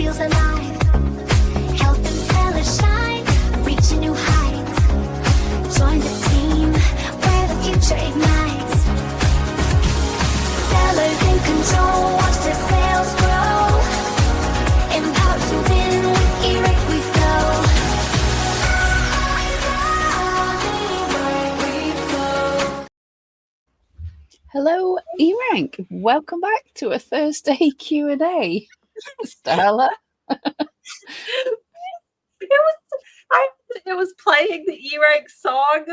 feels alive. Help them sellers shine, reaching new heights. Join the team where the future ignites. Sellers in control, watch their sales grow. Empowered to win with eRank we flow. Hello, eRank. Welcome back to a Thursday Q&A. Starla. It was playing the eRank song,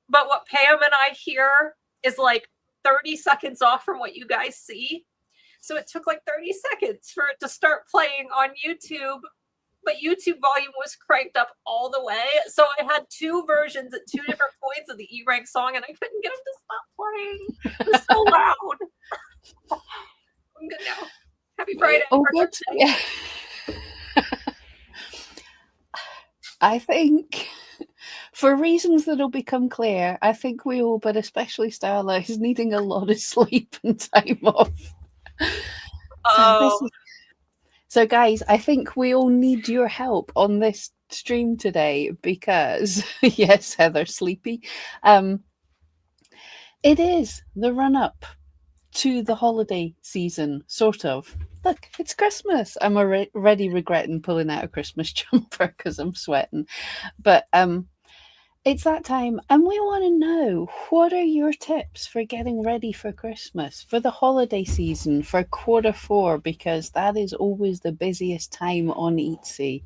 but what Pam and I hear is like 30 seconds off from what you guys see. So it took like 30 seconds for it to start playing on YouTube, but YouTube volume was cranked up all the way. So I had two versions at two different points of the eRank song, and I couldn't get them to stop playing. It was so loud. I'm good now. Happy Friday. Oh, good. Yeah. I think, for reasons that'll become clear, I think we all, but especially Starla, is needing a lot of sleep and time off. So guys, I think we all need your help on this stream today because, yes, Heather's sleepy. It is the run-up to the holiday season, sort of. Look, it's Christmas. I'm already regretting pulling out a Christmas jumper because I'm sweating. But it's that time, and we want to know, what are your tips for getting ready for Christmas, for the holiday season, for Q4, because that is always the busiest time on Etsy.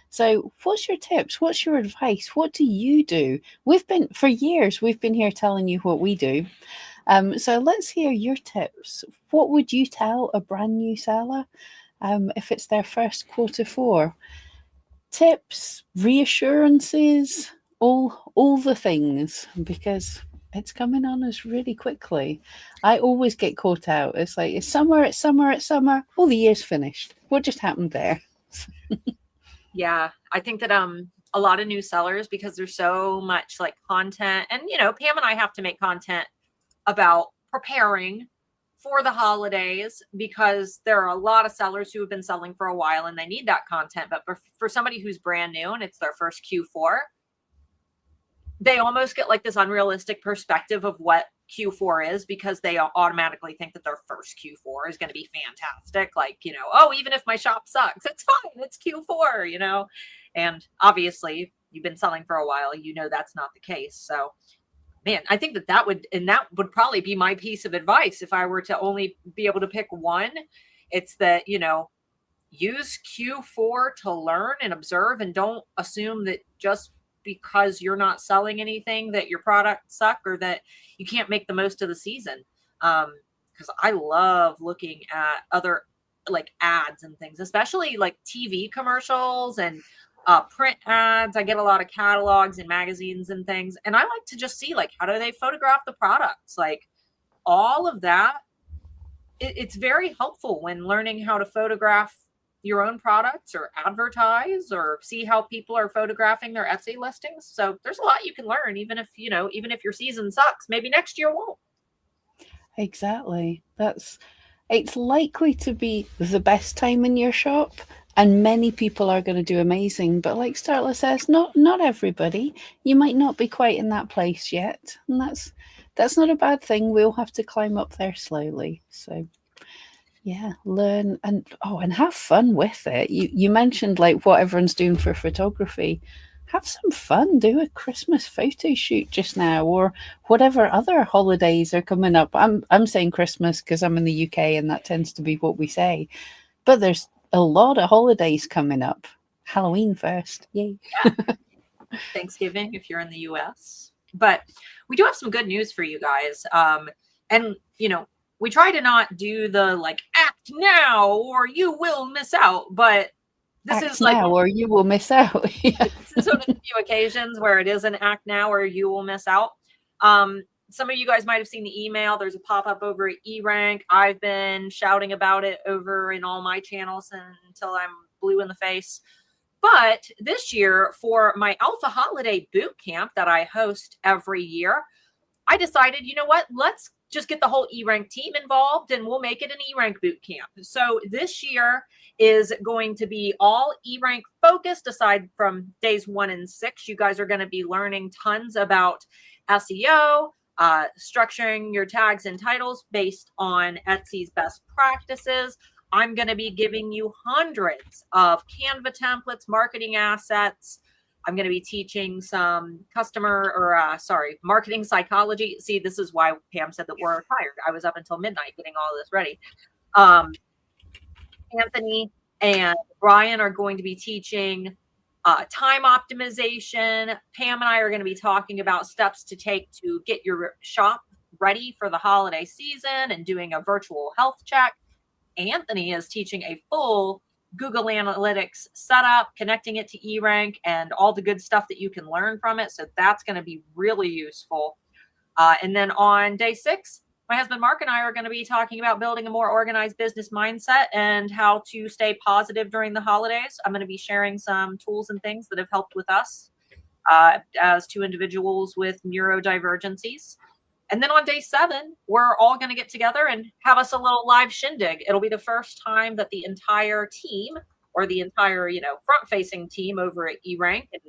So what's your tips? What's your advice? What do you do? For years, we've been here telling you what we do. So let's hear your tips. What would you tell a brand new seller if it's their first Q4? Tips, reassurances, all the things, because it's coming on us really quickly. I always get caught out. It's like, it's summer. Oh, the year's finished. What just happened there? Yeah, I think that a lot of new sellers, because there's so much like content, and Pam and I have to make content about preparing for the holidays, because there are a lot of sellers who have been selling for a while and they need that content. But for somebody who's brand new and it's their first Q4, they almost get like this unrealistic perspective of what Q4 is, because they automatically think that their first Q4 is going to be fantastic. Like, oh, even if my shop sucks, it's fine. It's Q4, and obviously you've been selling for a while, that's not the case. So man, I think that would probably be my piece of advice if I were to only be able to pick one. It's that, use Q4 to learn and observe, and don't assume that just because you're not selling anything that your products suck or that you can't make the most of the season. Because I love looking at other like ads and things, especially like TV commercials and print ads. I get a lot of catalogs and magazines and things, and I like to just see like, how do they photograph the products? Like all of that. It's very helpful when learning how to photograph your own products or advertise or see how people are photographing their Etsy listings. So there's a lot you can learn, even if your season sucks, maybe next year won't. Exactly. It's likely to be the best time in your shop, and many people are going to do amazing. But like Starla says, not everybody. You might not be quite in that place yet, and that's not a bad thing. We'll have to climb up there slowly. So yeah, learn and have fun with it. You mentioned like what everyone's doing for photography. Have some fun. Do a Christmas photo shoot just now, or whatever other holidays are coming up. I'm saying Christmas because I'm in the UK and that tends to be what we say. But there's a lot of holidays coming up. Halloween first. Yay. Yeah. Thanksgiving if you're in the US. But we do have some good news for you guys. And we try to not do the like act now or you will miss out, but this act is like now or you will miss out. This is sort of a few occasions where it is an act now or you will miss out. Some of you guys might have seen the email. There's a pop-up over at eRank. I've been shouting about it over in all my channels until I'm blue in the face. But this year, for my Alpha Holiday Boot Camp that I host every year, I decided, you know what, let's just get the whole eRank team involved, and we'll make it an eRank boot camp. So this year is going to be all eRank focused. Aside from days 1 and 6, you guys are going to be learning tons about SEO, structuring your tags and titles based on Etsy's best practices. I'm going to be giving you hundreds of Canva templates, marketing assets. I'm going to be teaching some marketing psychology. See, this is why Pam said that we're tired. I was up until midnight getting all this ready. Anthony and Brian are going to be teaching time optimization. Pam and I are going to be talking about steps to take to get your shop ready for the holiday season and doing a virtual health check. Anthony is teaching a full Google Analytics setup, connecting it to eRank and all the good stuff that you can learn from it. So that's going to be really useful. And then on day 6, my husband Mark and I are going to be talking about building a more organized business mindset and how to stay positive during the holidays. I'm going to be sharing some tools and things that have helped with us as 2 individuals with neurodivergencies. And then on day 7, we're all going to get together and have us a little live shindig. It'll be the first time that the entire team, or the entire, front-facing team over at eRank, and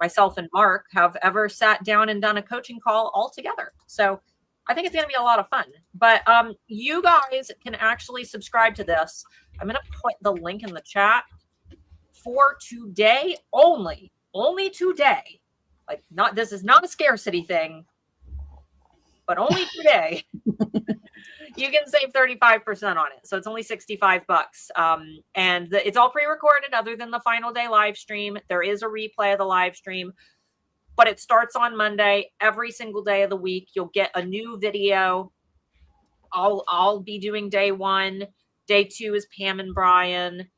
myself and Mark have ever sat down and done a coaching call all together. So I think it's going to be a lot of fun. But you guys can actually subscribe to this. I'm going to put the link in the chat for today only. Only today. This is not a scarcity thing, but only today. You can save 35% on it. So it's only $65. And it's all pre-recorded other than the final day live stream. There is a replay of the live stream, but it starts on Monday. Every single day of the week, you'll get a new video. I'll be doing day 1. Day 2 is Pam and Brian.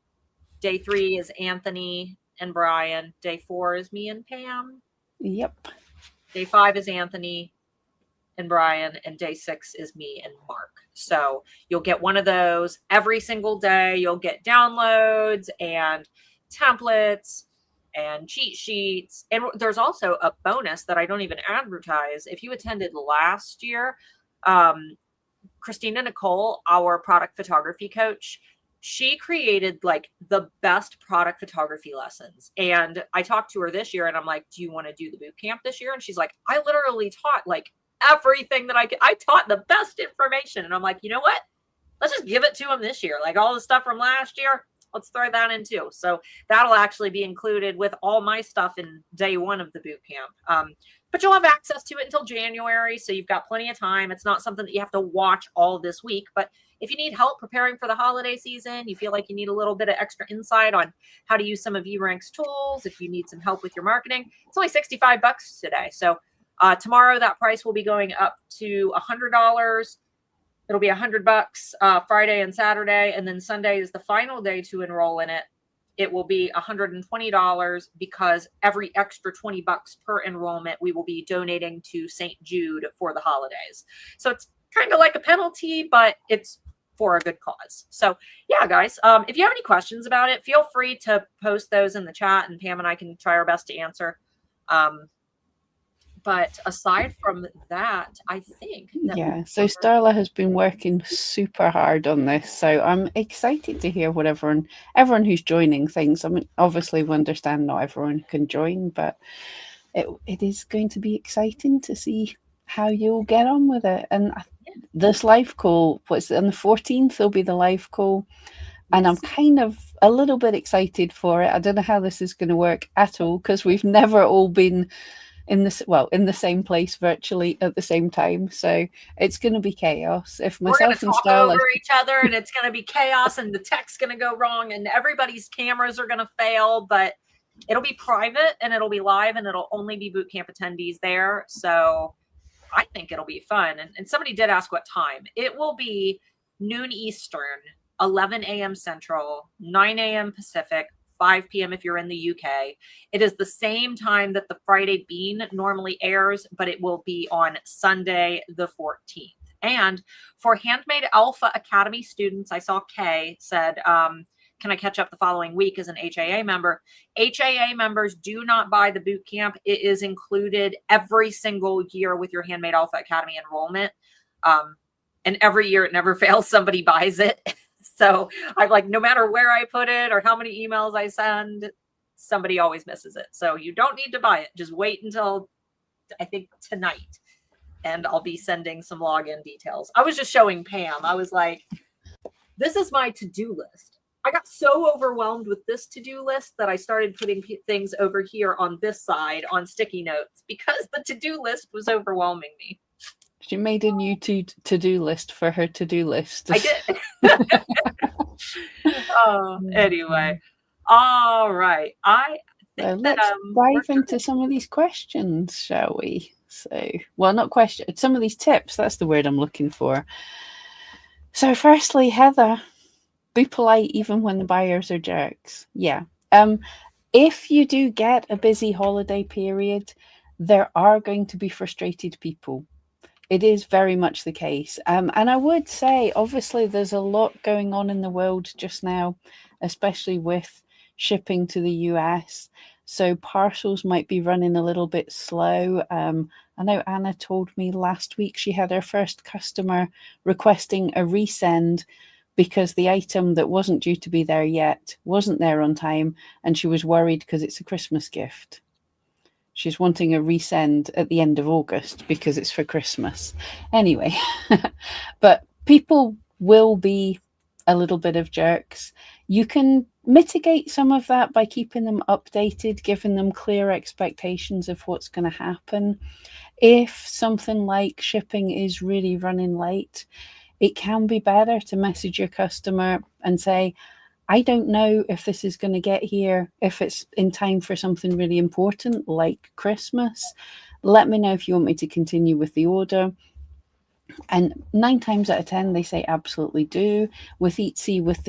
Day 3 is Anthony and Brian. Day 4 is me and Pam. Yep. Day 5 is Anthony and Brian, and day 6 is me and Mark. So you'll get one of those every single day. You'll get downloads and templates and cheat sheets. And there's also a bonus that I don't even advertise. If you attended last year, Christina Nicole, our product photography coach, she created the best product photography lessons. And I talked to her this year and I'm like, do you want to do the boot camp this year? And she's like, I literally taught everything that I taught the best information. And I'm like, you know what? Let's just give it to them this year. All the stuff from last year, let's throw that in too. So that'll actually be included with all my stuff in day 1 of the boot camp. But you'll have access to it until January. So you've got plenty of time. It's not something that you have to watch all this week, but if you need help preparing for the holiday season, you feel like you need a little bit of extra insight on how to use some of eRank's tools, if you need some help with your marketing, it's only $65 today. So tomorrow, that price will be going up to $100. It'll be $100 Friday and Saturday, and then Sunday is the final day to enroll in it. It will be $120 because every extra $20 per enrollment we will be donating to St. Jude for the holidays. So it's kind of like a penalty, but it's for a good cause. So yeah, guys, if you have any questions about it, feel free to post those in the chat, and Pam and I can try our best to answer. But aside from that, I think so Starla has been working super hard on this. So I'm excited to hear what everyone who's joining thinks. I mean, obviously we understand not everyone can join, but it is going to be exciting to see how you'll get on with it. And this live call, what's it, on the 14th, there'll be the live call. And I'm kind of a little bit excited for it. I don't know how this is going to work at all, because we've never all been in the same place virtually at the same time. So it's going to be chaos. If myself and Starla over each other, and it's going to be chaos, and the tech's going to go wrong, and everybody's cameras are going to fail, but it'll be private and it'll be live, and it'll only be bootcamp attendees there. So I think it'll be fun. And somebody did ask what time. It will be noon Eastern, 11 a.m. Central, 9 a.m. Pacific, 5 p.m. if you're in the UK. It is the same time that the Friday Bean normally airs, but it will be on Sunday the 14th. And for Handmade Alpha Academy students, I saw Kay said, can I catch up the following week as an HAA member? HAA members do not buy the boot camp. It is included every single year with your Handmade Alpha Academy enrollment. And every year it never fails, somebody buys it. So I'm like, no matter where I put it or how many emails I send, somebody always misses it. So you don't need to buy it. Just wait until I think tonight, and I'll be sending some login details. I was just showing Pam. I was like, this is my to-do list. I got so overwhelmed with this to-do list that I started putting things over here on this side on sticky notes because the to-do list was overwhelming me. She made a new to-do list for her to-do list. I did. Anyway. All right. I think let's dive into some of these questions, shall we? So, well, not questions, some of these tips. That's the word I'm looking for. So firstly, Heather, be polite even when the buyers are jerks. Yeah. If you do get a busy holiday period, there are going to be frustrated people. It is very much the case. And I would say, obviously, there's a lot going on in the world just now, especially with shipping to the US. So parcels might be running a little bit slow. I know Anna told me last week she had her first customer requesting a resend because the item that wasn't due to be there yet wasn't there on time, and she was worried because it's a Christmas gift. She's wanting a resend at the end of August because it's for Christmas. Anyway, but people will be a little bit of jerks. You can mitigate some of that by keeping them updated, giving them clear expectations of what's going to happen. If something like shipping is really running late, it can be better to message your customer and say, I don't know if this is going to get here, if it's in time for something really important like Christmas. Let me know if you want me to continue with the order. And 9 times out of 10, they say absolutely do. With Etsy, with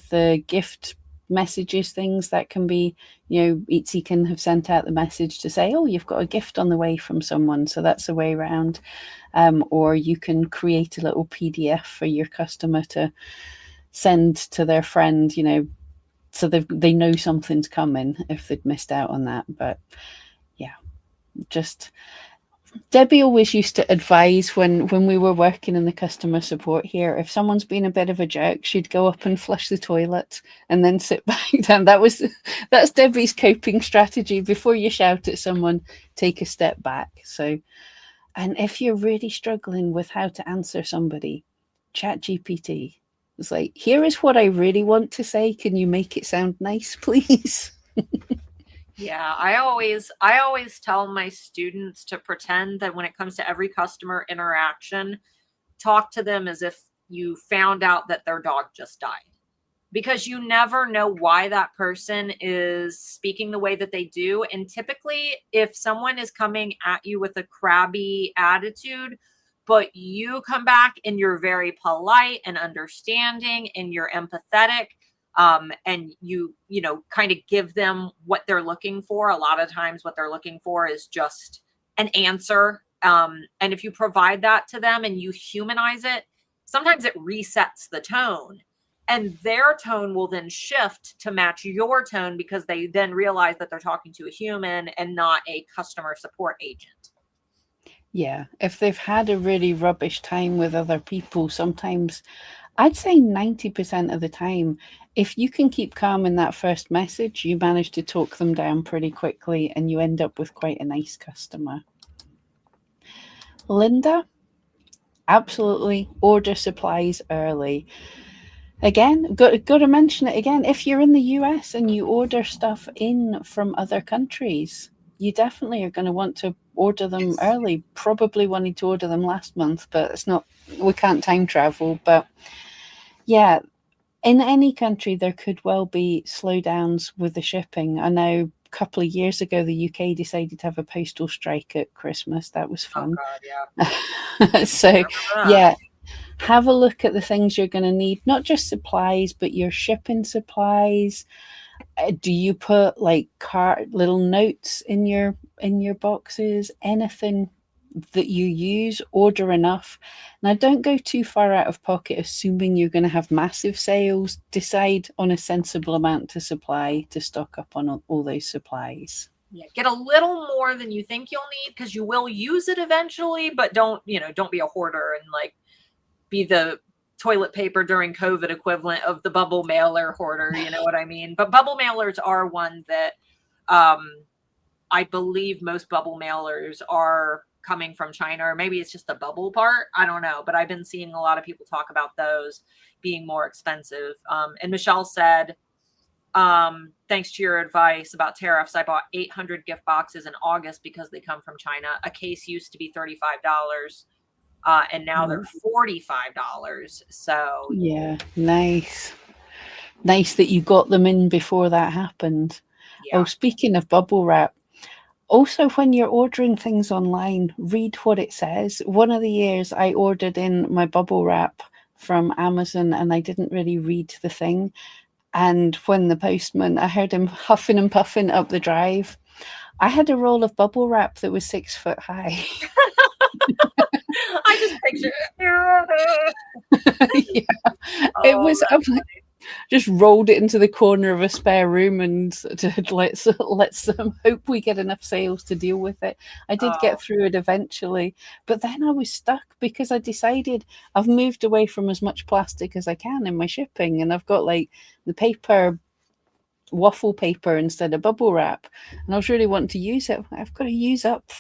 the gift messages things, that can be, Etsy can have sent out the message to say, oh, you've got a gift on the way from someone. So that's the way around. Or you can create a little PDF for your customer to send to their friend, so they know something's coming if they'd missed out on that. But yeah, just Debbie always used to advise when we were working in the customer support here, if someone's been a bit of a jerk, she'd go up and flush the toilet and then sit back down. That's Debbie's coping strategy. Before you shout at someone, take a step back. So, and if you're really struggling with how to answer somebody, chat GPT. It's like, here is what I really want to say. Can you make it sound nice, please? Yeah, I always tell my students to pretend that when it comes to every customer interaction, talk to them as if you found out that their dog just died. Because you never know why that person is speaking the way that they do. And typically, if someone is coming at you with a crabby attitude, but you come back and you're very polite and understanding and you're empathetic, and you kind of give them what they're looking for. A lot of times what they're looking for is just an answer. And if you provide that to them and you humanize it, sometimes it resets the tone, and their tone will then shift to match your tone because they then realize that they're talking to a human and not a customer support agent. Yeah, if they've had a really rubbish time with other people, sometimes I'd say 90% of the time, if you can keep calm in that first message, you manage to talk them down pretty quickly and you end up with quite a nice customer. Linda, absolutely order supplies early. Again, got to mention it again. If you're in the US and you order stuff in from other countries, you definitely are going to want to order them early. Probably wanted to order them last month, but we can't time travel. But yeah, in any country, there could well be slowdowns with the shipping. I know a couple of years ago, the UK decided to have a postal strike at Christmas. That was fun. Oh God, yeah. So yeah, have a look at the things you're going to need, not just supplies, but your shipping supplies. Do you put like little notes in your boxes? Anything that you use, order enough. Now, don't go too far out of pocket, assuming you're going to have massive sales. Decide on a sensible amount to supply to stock up on all those supplies. Yeah, get a little more than you think you'll need because you will use it eventually, but don't be a hoarder and like be the toilet paper during COVID equivalent of the bubble mailer hoarder. You know what I mean? But bubble mailers are one that I believe most bubble mailers are coming from China, or maybe it's just the bubble part. I don't know, but I've been seeing a lot of people talk about those being more expensive. And Michelle said, thanks to your advice about tariffs, I bought 800 gift boxes in August because they come from China. A case used to be $35, and now they're $45. So yeah, nice that you got them in before that happened. yeah. Oh, speaking of bubble wrap, also when you're ordering things online, read what it says. One of the years I ordered in my bubble wrap from Amazon and I didn't really read the thing. And when the postman, I heard him huffing and puffing up the drive. I had a roll of bubble wrap that was 6 foot high. I just picture Yeah. It was, I'm like, just rolled it into the corner of a spare room and let's hope we get enough sales to deal with it. I did get through it eventually, but then I was stuck because I decided I've moved away from as much plastic as I can in my shipping, and I've got like the paper, waffle paper instead of bubble wrap, and I was really wanting to use it. I've got to use up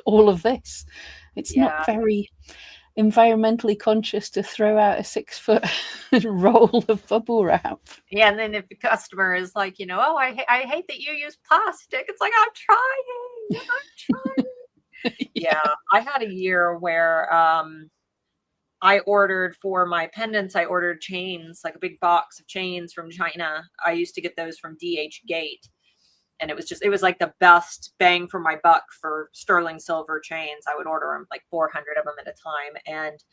all of this. It's not very environmentally conscious to throw out a 6 foot roll of bubble wrap. Yeah, and then if the customer is like, oh, I hate that you use plastic, it's like, I'm trying. Yeah, I had a year where I ordered for my pendants, I ordered chains, like a big box of chains from China. I used to get those from DH Gate. And it was like the best bang for my buck for sterling silver chains. I would order them like 400 of them at a time. And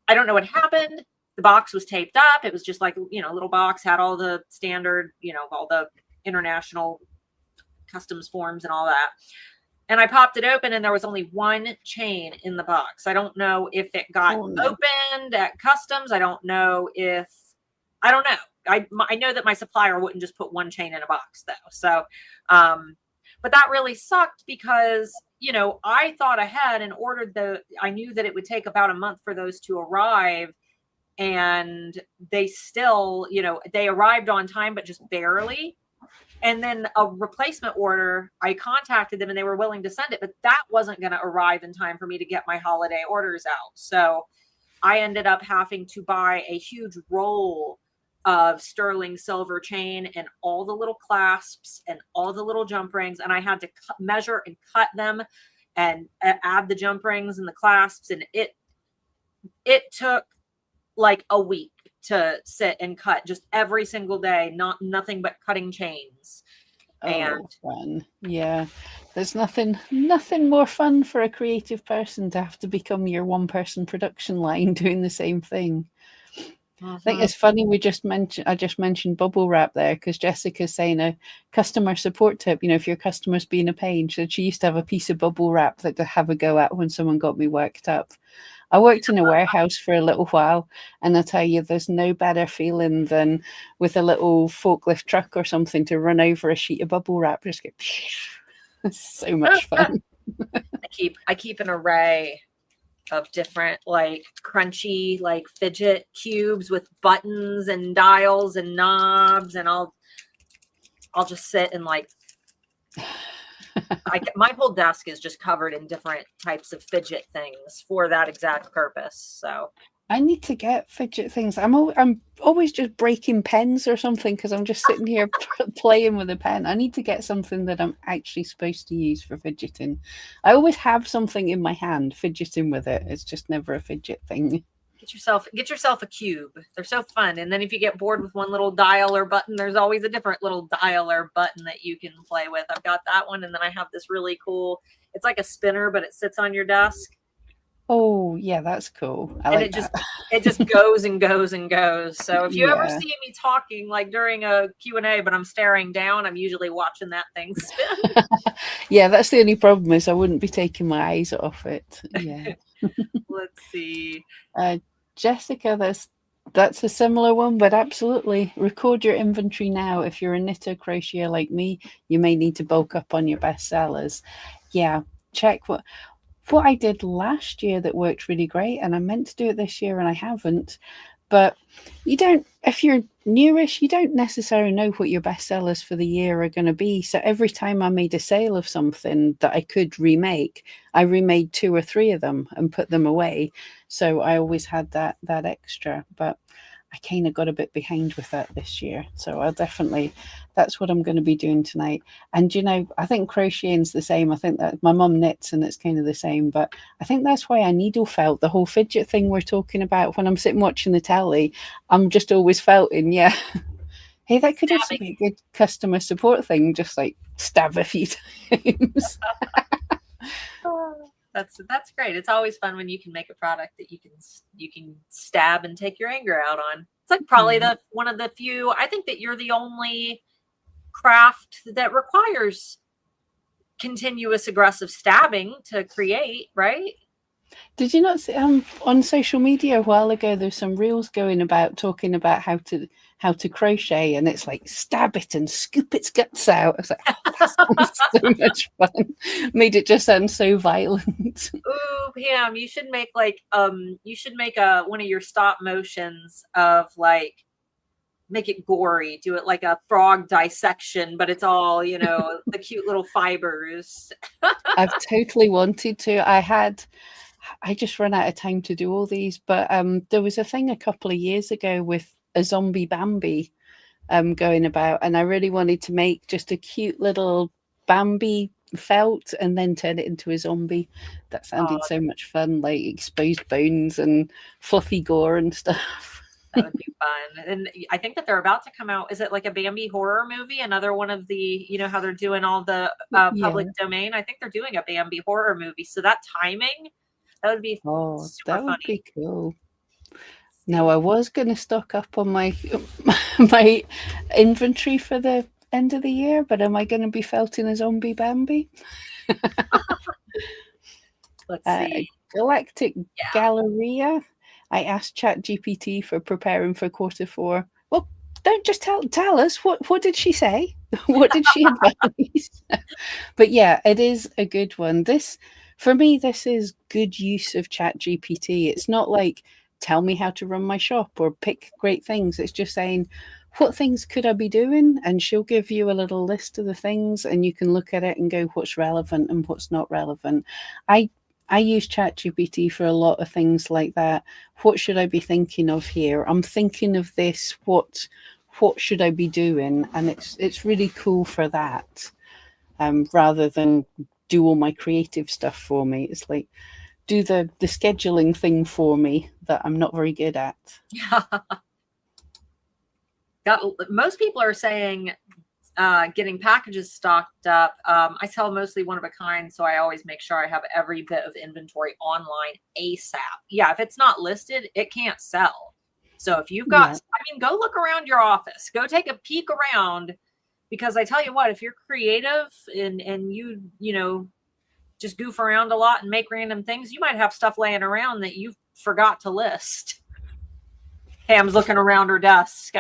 I don't know what happened. The box was taped up. It was just like, a little box, had all the standard, all the international customs forms and all that. And I popped it open and there was only one chain in the box. I don't know if it got opened at customs. I don't know. I know that my supplier wouldn't just put one chain in a box though. So, but that really sucked because, I thought ahead and ordered I knew that it would take about a month for those to arrive, and they still, they arrived on time, but just barely. And then a replacement order, I contacted them and they were willing to send it, but that wasn't going to arrive in time for me to get my holiday orders out. So I ended up having to buy a huge roll of sterling silver chain and all the little clasps and all the little jump rings. And I had to measure and cut them and add the jump rings and the clasps. And it took like a week to sit and cut just every single day, nothing but cutting chains. And fun. Yeah, there's nothing more fun for a creative person to have to become your one person production line doing the same thing. I think it's funny I just mentioned bubble wrap there because Jessica's saying a customer support tip, if your customer's being a pain. So she used to have a piece of bubble wrap that to have a go at when someone got me worked up. I worked in a warehouse for a little while, and I tell you, there's no better feeling than with a little forklift truck or something to run over a sheet of bubble wrap. Just get it's so much fun. I keep an array of different like crunchy like fidget cubes with buttons and dials and knobs, and I'll just sit and like my whole desk is just covered in different types of fidget things for that exact purpose. So I need to get fidget things. I'm always just breaking pens or something because I'm just sitting here playing with a pen. I need to get something that I'm actually supposed to use for fidgeting. I always have something in my hand fidgeting with it. It's just never a fidget thing. Get yourself a cube. They're so fun. And then if you get bored with one little dial or button, there's always a different little dial or button that you can play with. I've got that one, and then I have this really cool, it's like a spinner, but it sits on your desk. Oh yeah, that's cool. It just goes and goes and goes. So if you ever see me talking like during a Q&A, but I'm staring down, I'm usually watching that thing spin. Yeah, that's the only problem is I wouldn't be taking my eyes off it. Yeah. Let's see. Jessica, that's a similar one, but absolutely record your inventory now. If you're a knitter crocheter like me, you may need to bulk up on your best sellers. Yeah, check what I did last year that worked really great, and I meant to do it this year and I haven't. But you don't, if you're newish, you don't necessarily know what your best sellers for the year are going to be. So every time I made a sale of something that I could remake, I remade 2 or 3 of them and put them away. So I always had that extra. But I kind of got a bit behind with that this year. So I'll definitely, that's what I'm going to be doing tonight. And, you know, I think crocheting's the same. I think that my mum knits and it's kind of the same. But I think that's why I needle felt, the whole fidget thing we're talking about. When I'm sitting watching the telly, I'm just always felting, yeah. Hey, that could also be a good customer support thing, just like stab a few times. That's great. It's always fun when you can make a product that you can stab and take your anger out on. It's like probably the one of the few. I think that you're the only craft that requires continuous aggressive stabbing to create, right? Did you not see on social media a while ago? There's some reels going about talking about how to crochet, and it's like stab it and scoop its guts out. I was like, oh, that sounds so much fun. Made it just sound so violent. Ooh, Pam, you should make like one of your stop motions of like make it gory, do it like a frog dissection, but it's all, you know, the cute little fibers. I've totally wanted to. I just ran out of time to do all these, but there was a thing a couple of years ago with a zombie Bambi going about, and I really wanted to make just a cute little Bambi felt and then turn it into a zombie. That sounded so much fun, like exposed bones and fluffy gore and stuff. That would be fun. And I think that they're about to come out. Is it like a Bambi horror movie? Another one of the, you know, how they're doing all the public domain. I think they're doing a Bambi horror movie. So that timing, that would be super that would funny. be cool. Now I was going to stock up on my my inventory for the end of the year, but am I going to be felting a zombie Bambi? Let's see. Galactic Galleria. I asked ChatGPT for preparing for Q4. Well, don't just tell us. What did she say? What did she advise? But yeah, it is a good one. For me, this is good use of ChatGPT. It's not like tell me how to run my shop or pick great things. It's just saying, what things could I be doing? And she'll give you a little list of the things and you can look at it and go, what's relevant and what's not relevant. I use ChatGPT for a lot of things like that. What should I be thinking of here? I'm thinking of this. What should I be doing? And it's really cool for that, rather than do all my creative stuff for me. It's like do the scheduling thing for me that I'm not very good at. Most people are saying getting packages stocked up. I sell mostly one of a kind, so I always make sure I have every bit of inventory online ASAP. Yeah, if it's not listed, it can't sell. So if you've got, I mean, go look around your office, go take a peek around, because I tell you what, if you're creative and you know, just goof around a lot and make random things, you might have stuff laying around that you forgot to list. Pam's looking around her desk.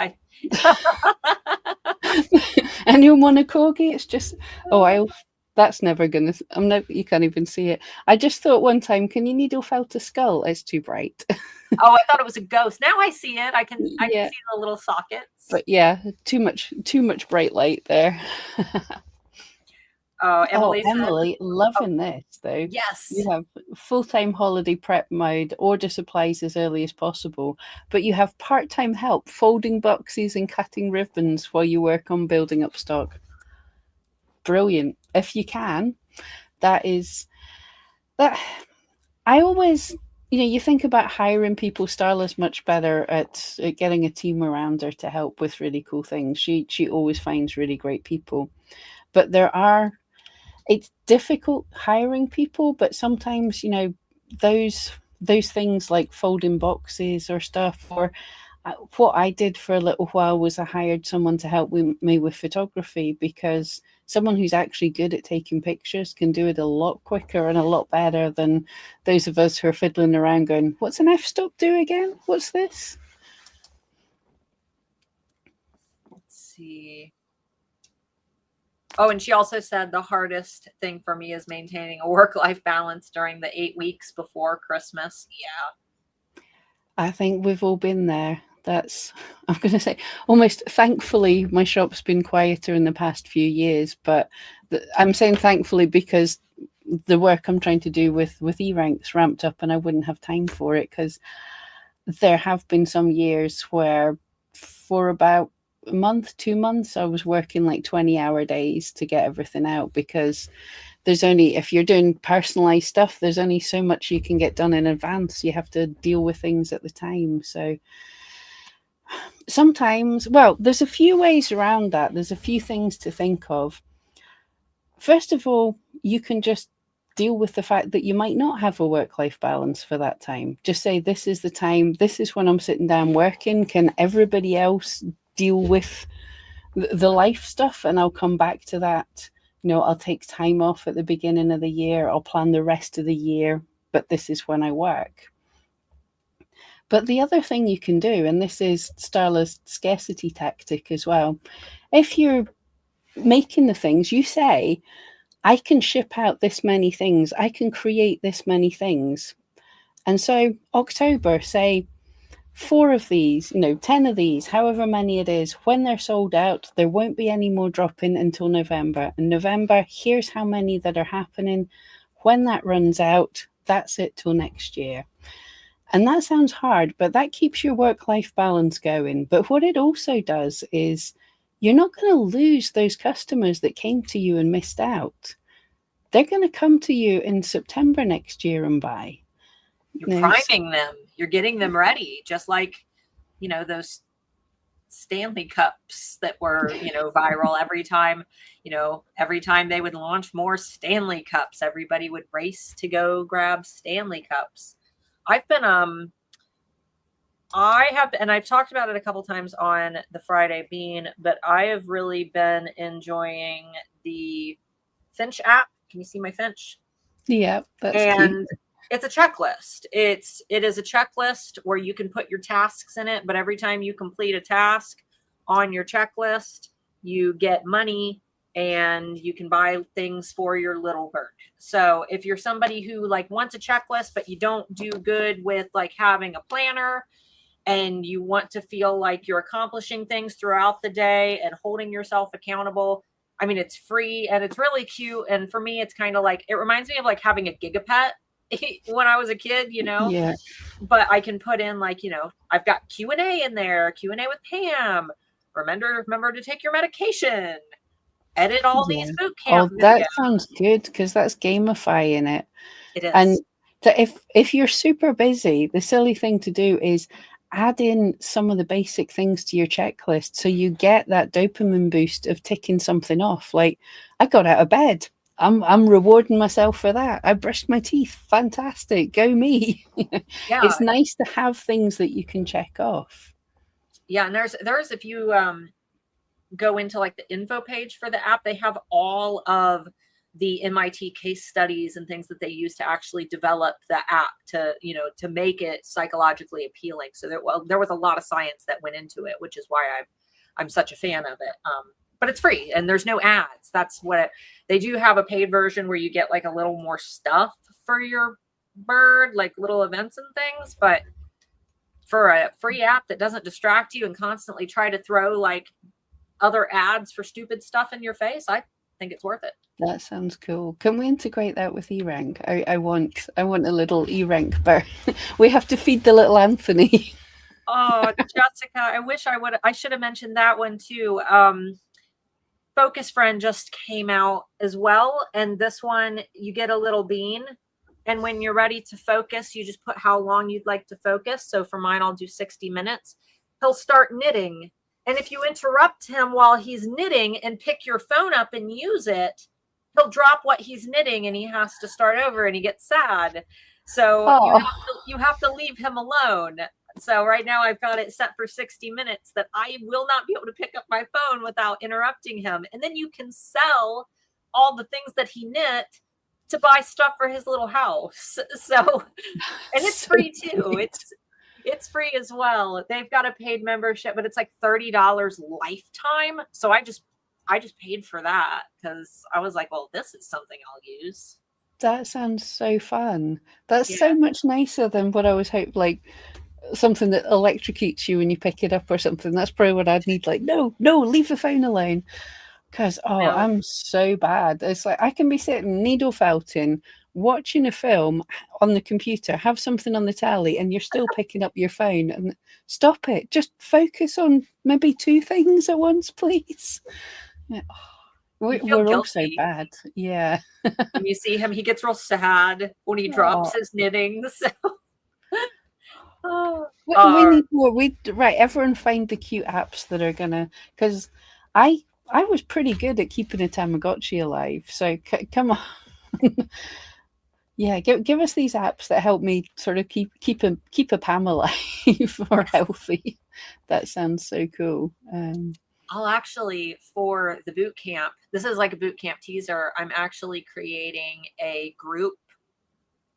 Anyone want a corgi? It's just, that's never gonna. You can't even see it. I just thought one time, can you needle felt a skull? It's too bright. Oh, I thought it was a ghost. Now I see it. I can see the little sockets. But yeah, too much bright light there. Emily, loving this though. Yes. You have full-time holiday prep mode, order supplies as early as possible, but you have part-time help folding boxes and cutting ribbons while you work on building up stock. Brilliant. If you can, that. I always, you think about hiring people. Starla's much better at getting a team around her to help with really cool things. She always finds really great people, but it's difficult hiring people, but sometimes, those things like folding boxes or stuff, or what I did for a little while was I hired someone to help me with photography, because someone who's actually good at taking pictures can do it a lot quicker and a lot better than those of us who are fiddling around going, what's an f-stop do again? What's this? Let's see. Oh, and she also said the hardest thing for me is maintaining a work-life balance during the 8 weeks before Christmas. Yeah. I think we've all been there. I'm going to say, almost thankfully, my shop's been quieter in the past few years, but I'm saying thankfully because the work I'm trying to do with eRank's ramped up and I wouldn't have time for it, because there have been some years where for about a month, 2 months, I was working like 20-hour days to get everything out, because there's only, if you're doing personalized stuff, there's only so much you can get done in advance. You have to deal with things at the time. So sometimes, well, there's a few ways around that. There's a few things to think of. First of all, you can just deal with the fact that you might not have a work-life balance for that time. Just say, this is the time, this is when I'm sitting down working. Can everybody else deal with the life stuff? And I'll come back to that. I'll take time off at the beginning of the year. I'll plan the rest of the year, but this is when I work. But the other thing you can do, and this is Starla's scarcity tactic as well, if you're making the things, you say, I can ship out this many things, I can create this many things. And so October, say 4 of these, 10 of these, however many it is, when they're sold out, there won't be any more drop-in until November. And November, here's how many that are happening. When that runs out, that's it till next year. And that sounds hard, but that keeps your work-life balance going. But what it also does is you're not going to lose those customers that came to you and missed out. They're going to come to you in September next year and buy. You're priming them. You're getting them ready, just like, those Stanley cups that were, viral every time they would launch more Stanley cups, everybody would race to go grab Stanley cups. I've talked about it a couple times on the Friday Bean, but I have really been enjoying the Finch app. Can you see my Finch? Yeah, that's and cute. It's a checklist. It is a checklist where you can put your tasks in it, but every time you complete a task on your checklist, you get money and you can buy things for your little bird. So if you're somebody who wants a checklist, but you don't do good with having a planner, and you want to feel like you're accomplishing things throughout the day and holding yourself accountable, I mean, it's free and it's really cute. And for me, it's kind of it reminds me of having a gigapet when I was a kid, Yeah. But I can put in I've got Q&A in there, Q&A with Pam. Remember to take your medication. Edit all these boot camp videos. That sounds good, because that's gamifying it. It is. And so if you're super busy, the silly thing to do is add in some of the basic things to your checklist, so you get that dopamine boost of ticking something off. Like, I got out of bed. I'm rewarding myself for that. I brushed my teeth. Fantastic. Go me. Yeah. It's nice to have things that you can check off. Yeah. And there's if you go into the info page for the app, they have all of the MIT case studies and things that they use to actually develop the app to make it psychologically appealing. So there was a lot of science that went into it, which is why I'm such a fan of it. But it's free and there's no ads. That's what they do have a paid version where you get a little more stuff for your bird, little events and things. But for a free app that doesn't distract you and constantly try to throw other ads for stupid stuff in your face, I think it's worth it. That sounds cool. Can we integrate that with eRank? I want a little eRank bird. We have to feed the little Anthony. Oh, Jessica, I wish I should have mentioned that one too. Focus Friend just came out as well. And this one, you get a little bean. And when you're ready to focus, you just put how long you'd like to focus. So for mine, I'll do 60 minutes. He'll start knitting. And if you interrupt him while he's knitting and pick your phone up and use it, he'll drop what he's knitting and he has to start over and he gets sad. So you have to leave him alone. So right now I've got it set for 60 minutes that I will not be able to pick up my phone without interrupting him. And then you can sell all the things that he knit to buy stuff for his little house. So, and it's free too. It's free as well. They've got a paid membership, but it's $30 lifetime. So I I just paid for that because I was like, well, this is something I'll use. That sounds so fun. That's Yeah. so much nicer than what I was hoping, like something that electrocutes you when you pick it up or something. That's probably what I'd need. Like, no, leave the phone alone. Because, No. I'm so bad. It's like I can be sitting needle felting, watching a film on the computer, have something on the telly, and you're still picking up your phone. And stop it. Just focus on maybe 2 things at once, please. Yeah. You feel We're all so guilty bad. Yeah. when you see him. He gets real sad when he drops Oh, his knitting. So. Oh, we need more. Right. Everyone find the cute apps that are gonna. Because I I was pretty good at keeping a Tamagotchi alive. So come on. Yeah, give us these apps that help me sort of keep a Pam alive or healthy. That sounds so cool. I'll actually, for the boot camp, this is like a boot camp teaser. I'm actually creating a group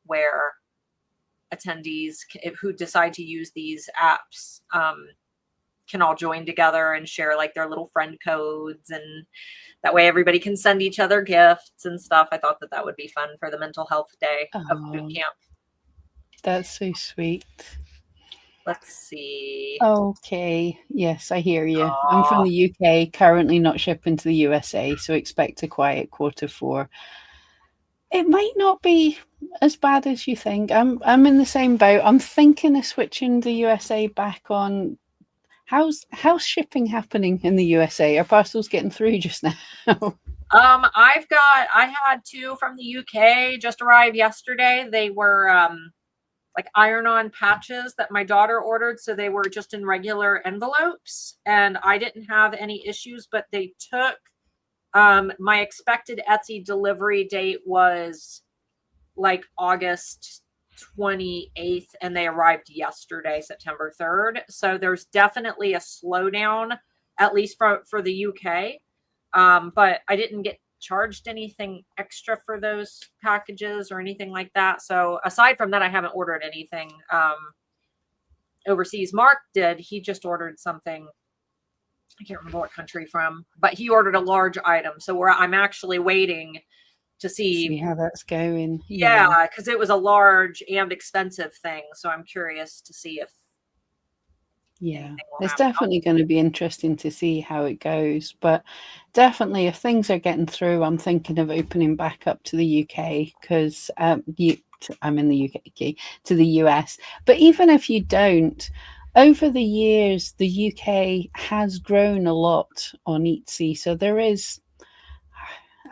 where attendees who decide to use these apps can all join together and share like their little friend codes, and that way everybody can send each other gifts and stuff. I thought that would be fun for the mental health day of boot camp. That's so sweet. Let's see. Okay. Yes, I hear you. I'm from the UK, currently not shipping to the USA, so expect a quiet Q4. It might not be as bad as you think. I'm in the same boat. I'm thinking of switching the USA back on. How's shipping happening in the USA? Are parcels getting through just now? I had 2 from the UK just arrive yesterday. They were like iron-on patches that my daughter ordered, so they were just in regular envelopes, and I didn't have any issues, but they took my expected Etsy delivery date was like August 28th, and they arrived yesterday, September 3rd. So there's definitely a slowdown, at least for the UK. But I didn't get charged anything extra for those packages or anything like that. So aside from that, I haven't ordered anything overseas. Mark did. He just ordered something. I can't remember what country from, but he ordered a large item. So I'm actually waiting to see how that's going. Yeah, because it was a large and expensive thing. So I'm curious to see if it's definitely going to be interesting to see how it goes. But definitely, if things are getting through, I'm thinking of opening back up to the UK because I'm in the UK, to the US. But even if you don't, over the years, the UK has grown a lot on Etsy. So there is,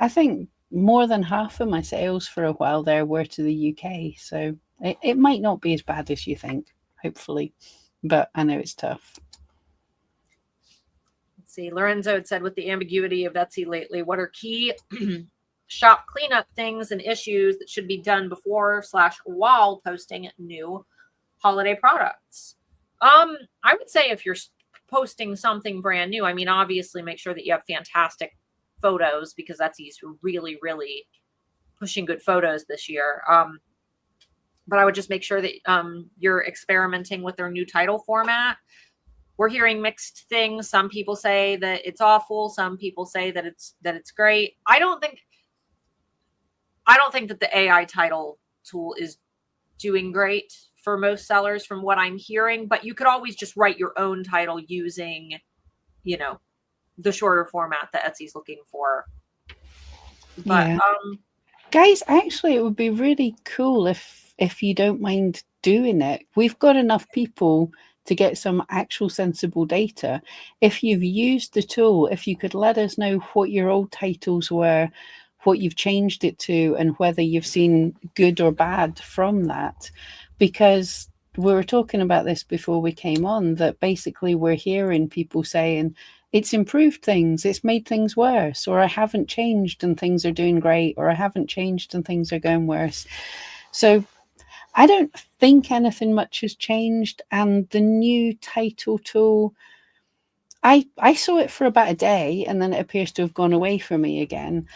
I think, more than half of my sales for a while there were to the UK. So it might not be as bad as you think, hopefully. But I know it's tough. Let's see. Lorenzo had said, with the ambiguity of Etsy lately, what are key shop cleanup things and issues that should be done before/while posting new holiday products? I would say if you're posting something brand new, I mean, obviously make sure that you have fantastic photos, because Etsy's really, really pushing good photos this year. But I would just make sure that you're experimenting with their new title format. We're hearing mixed things. Some people say that it's awful. Some people say that it's great. I don't think that the AI title tool is doing great for most sellers from what I'm hearing, but you could always just write your own title using, the shorter format that Etsy's looking for. But guys, actually it would be really cool if you don't mind doing it. We've got enough people to get some actual sensible data. If you've used the tool, if you could let us know what your old titles were, what you've changed it to, and whether you've seen good or bad from that. Because we were talking about this before we came on, that basically we're hearing people saying it's improved things, it's made things worse, or I haven't changed and things are doing great, or I haven't changed and things are going worse. So I don't think anything much has changed. And the new title tool, I saw it for about a day and then it appears to have gone away from me again.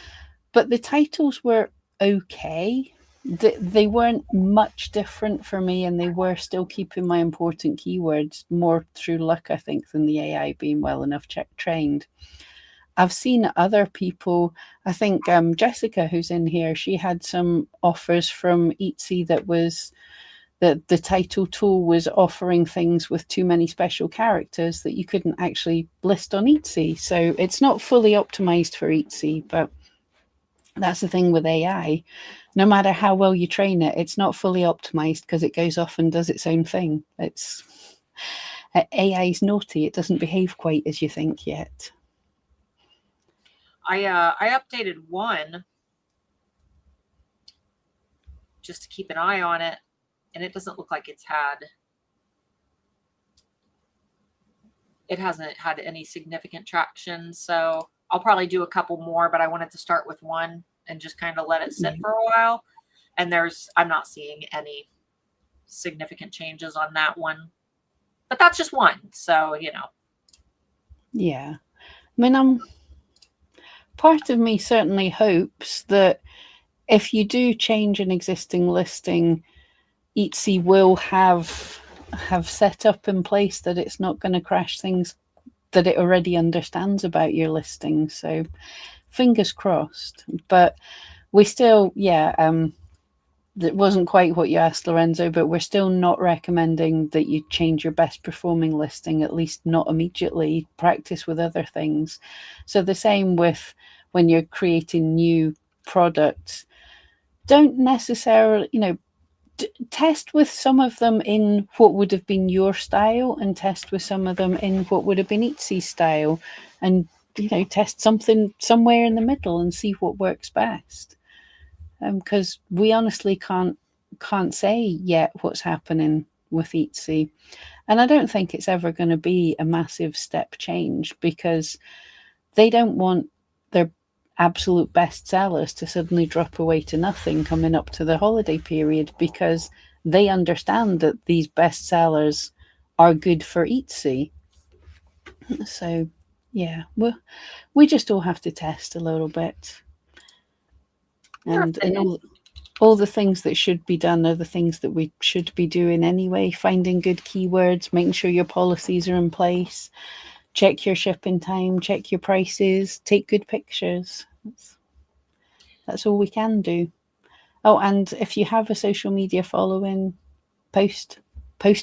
But the titles were okay. They weren't much different for me, and they were still keeping my important keywords, more through luck, I think, than the AI being well enough trained. I've seen other people, I think Jessica, who's in here, she had some offers from Etsy that was that the title tool was offering things with too many special characters that you couldn't actually list on Etsy. So it's not fully optimized for Etsy, but that's the thing with AI. No matter how well you train it, it's not fully optimized because it goes off and does its own thing. AI is naughty. It doesn't behave quite as you think yet. I updated one just to keep an eye on it, and it doesn't look like it hasn't had any significant traction. So I'll probably do a couple more, but I wanted to start with one and just kind of let it sit for a while. And I'm not seeing any significant changes on that one, but that's just one. So, Yeah. I mean, part of me certainly hopes that if you do change an existing listing, Etsy will have set up in place that it's not going to crash things that it already understands about your listing. So fingers crossed. But we still, it wasn't quite what you asked, Lorenzo, but we're still not recommending that you change your best performing listing, at least not immediately. Practice with other things. So the same with when you're creating new products. Don't necessarily, test with some of them in what would have been your style and test with some of them in what would have been Etsy's style, and test something somewhere in the middle and see what works best. Because we honestly can't say yet what's happening with Etsy, and I don't think it's ever going to be a massive step change because they don't want their absolute best sellers to suddenly drop away to nothing coming up to the holiday period, because they understand that these best sellers are good for Etsy. So yeah, we just all have to test a little bit, and all the things that should be done are the things that we should be doing anyway. Finding good keywords, making sure your policies are in place, check your shipping time, check your prices, take good pictures. That's all we can do. Oh, and if you have a social media following, post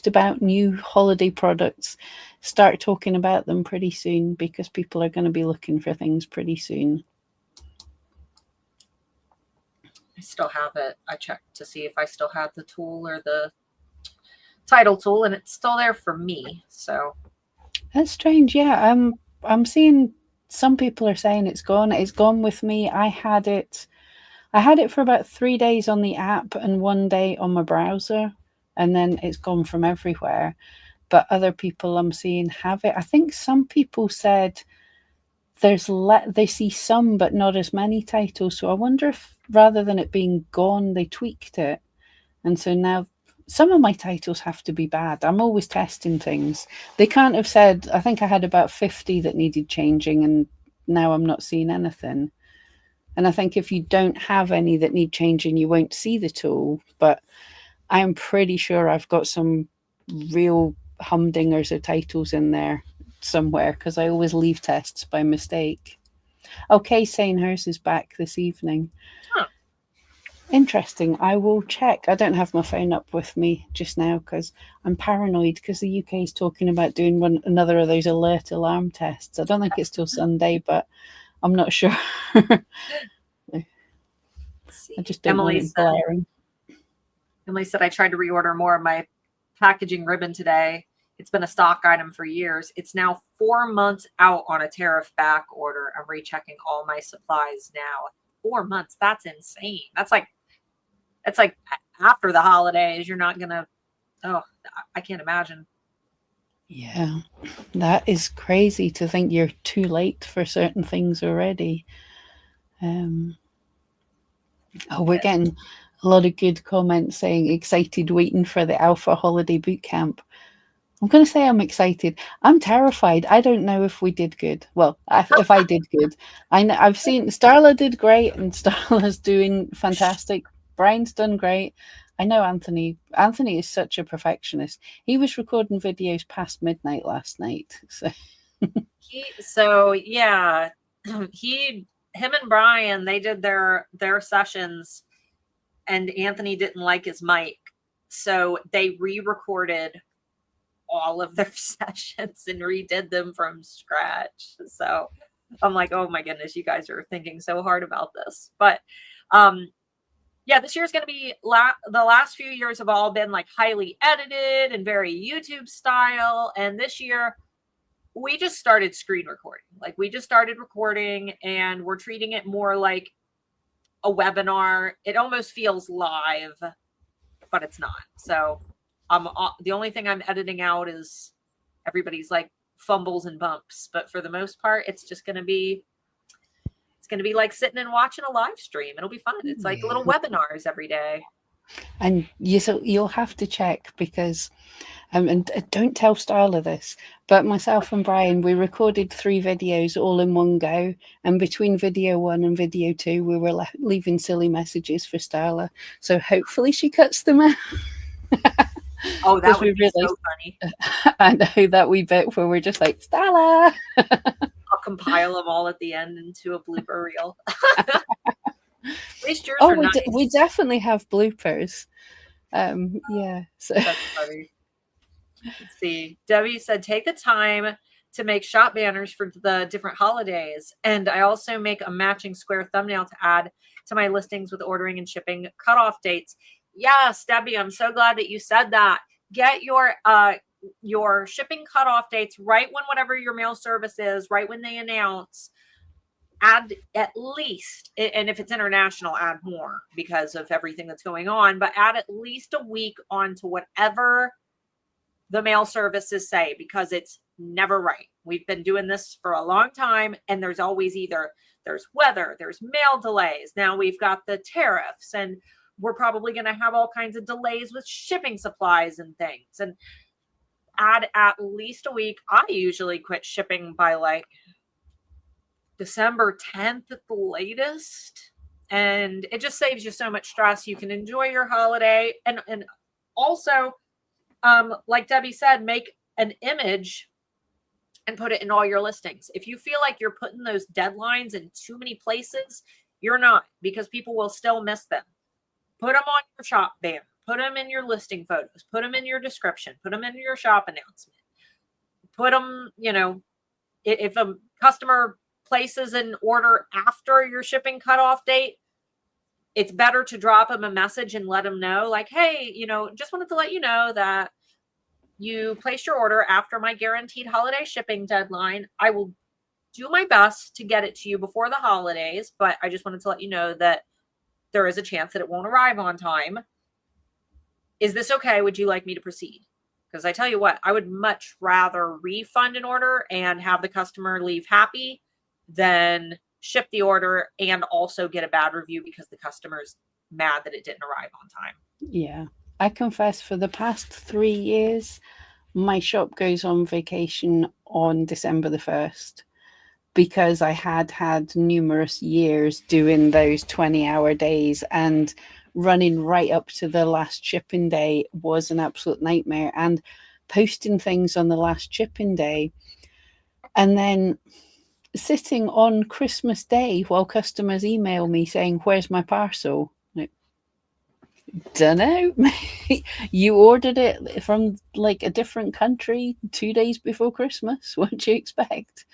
about new holiday products. Start talking about them pretty soon, because people are going to be looking for things pretty soon. I still have it. I checked to see if I still have the tool or the title tool, and it's still there for me. So that's strange. Yeah, I'm seeing some people are saying it's gone. It's gone with me. I had it for about 3 days on the app and 1 day on my browser, and then it's gone from everywhere. But other people I'm seeing have it. I think some people said they see some but not as many titles. So I wonder if rather than it being gone, they tweaked it. And so now some of my titles have to be bad. I'm always testing things. They can't have said, I think I had about 50 that needed changing, and now I'm not seeing anything. And I think if you don't have any that need changing, you won't see the tool. But I'm pretty sure I've got some real humdingers of titles in there somewhere, because I always leave tests by mistake. Okay, saying hers is back this evening. Huh. Interesting. I will check. I don't have my phone up with me just now because I'm paranoid, because the UK is talking about doing another of those alert alarm tests. I don't think it's till Sunday, but I'm not sure. I just don't want it blaring. Emily said, I tried to reorder more of my packaging ribbon today. It's been a stock item for years. It's now 4 months out on a tariff back order. I'm rechecking all my supplies now. 4 months. That's insane. That's like after the holidays. You're not going to, I can't imagine. Yeah, that is crazy to think you're too late for certain things already. We're getting a lot of good comments saying excited, waiting for the Alpha Holiday Bootcamp. I'm going to say I'm excited. I'm terrified. I don't know if we did good. Well, if I did good. I've seen Starla did great, and Starla's doing fantastic. Brian's done great. I know Anthony. Anthony is such a perfectionist. He was recording videos past midnight last night. So yeah, him and Brian, they did their sessions, and Anthony didn't like his mic, so they re-recorded all of their sessions and redid them from scratch. So I'm like, oh my goodness, you guys are thinking so hard about this. But yeah, this year's going to be the last few years have all been like highly edited and very YouTube style. And this year we just started screen recording. Like we just started recording and we're treating it more like a webinar. It almost feels live, but it's not. So the only thing I'm editing out is everybody's like fumbles and bumps. But for the most part, it's just going to be like sitting and watching a live stream. It'll be fun. It's like little webinars every day. And you'll have to check because, and don't tell Starla this, but myself and Brian, we recorded 3 videos all in one go. And between video 1 and video 2, we were leaving silly messages for Starla. So hopefully she cuts them out. Oh, that would be so funny. I know that wee bit where we're just like, Starla. I'll compile them all at the end into a blooper reel. At least yours are nice. We definitely have bloopers. Yeah. So. That's funny. Let's see. Debbie said, take the time to make shop banners for the different holidays. And I also make a matching square thumbnail to add to my listings with ordering and shipping cutoff dates. Yes, Debbie, I'm so glad that you said that. Get your shipping cutoff dates right when whatever your mail service is, right when they announce. Add at least, and if it's international, add more because of everything that's going on, but add at least a week onto whatever the mail services say, because it's never right. We've been doing this for a long time, and there's always there's weather, there's mail delays. Now we've got the tariffs, and we're probably going to have all kinds of delays with shipping supplies and things. And add at least a week. I usually quit shipping by like December 10th at the latest. And it just saves you so much stress. You can enjoy your holiday. And also, like Debbie said, make an image and put it in all your listings. If you feel like you're putting those deadlines in too many places, you're not, because people will still miss them. Put them on your shop banner. Put them in your listing photos. Put them in your description. Put them in your shop announcement. Put them, if a customer places an order after your shipping cutoff date, it's better to drop them a message and let them know, like, hey, just wanted to let you know that you placed your order after my guaranteed holiday shipping deadline. I will do my best to get it to you before the holidays, but I just wanted to let you know that there is a chance that it won't arrive on time. Is this okay? Would you like me to proceed? Because I tell you what, I would much rather refund an order and have the customer leave happy than ship the order and also get a bad review because the customer's mad that it didn't arrive on time. Yeah. I confess, for the past 3 years, my shop goes on vacation on December the 1st. Because I had numerous years doing those 20-hour days, and running right up to the last shipping day was an absolute nightmare. And posting things on the last shipping day and then sitting on Christmas Day while customers email me saying, where's my parcel? Like, dunno. You ordered it from like a different country 2 days before Christmas. What do you expect?